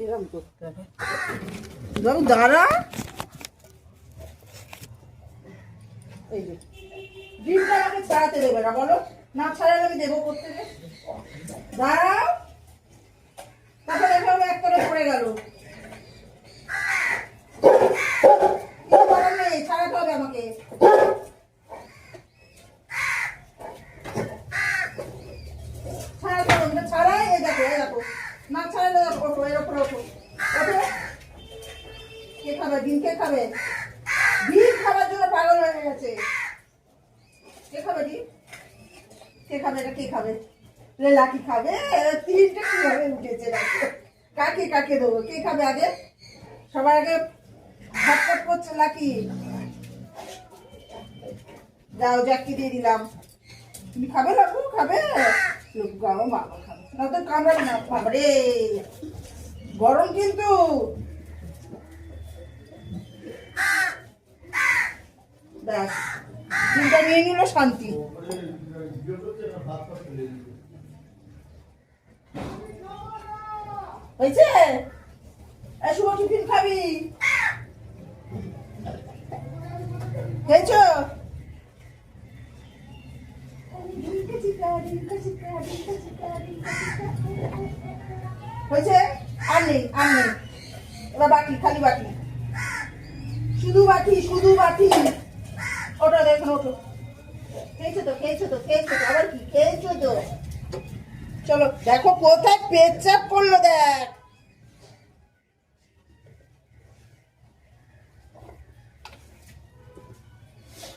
এরকম করতে হবে। দাঁড়া, এই যে ডিমটা আমাকে ছাড়াতে দেবে না বলো, না ছাড়ালে আমি দেবো করতে। দাঁড়াও, তারপরে দেখো এক করে পড়ে গেল। ছাড়াতে হবে আমাকে। ছাড়াতে হবে, ছাড়াই। এই দেখো, এই দেখো, না ছাড়ালে দেখো, ওঠো, এর ওপরে ওঠো, ওঠো। কে খাবে ডিম? কে খাবে ডিম? খাবার জন্য পাগল হয়ে গেছে। কে খাবে ডিম? কে খাবে এটা? কে খাবে? লাকি খাবে। তিনটে কিভাবে উঠেছে দেখো। কাকে কাকে দেবো? কে খাবে আগে? সবার আগে ছটফট করছে লাকি। যাও, জ্যাককে দিয়ে দিলাম। তুমি খাবে? লাকু খাবে? গাও মামা খাবে না তো কামড়াবে না। বাবারে গরম কিন্তু। ব্যাস, ডিমটা নিয়ে নিল, শান্তি। হয়েছে? শুভ টিফিন খাবি? খেয়েছ? হয়েছে? আর নেই, আর নেই। এবার বাটি, খালি বাটি, শুধু বাটি, শুধু বাটি। ওটা দেখুন, ওঠো। খেয়েছো তো, খেয়েছো তো, খেয়েছো তো, আবার কি খেয়েছো তো। চলো, দেখো কোথায় পেচ্ছাপ করলো, দেখ।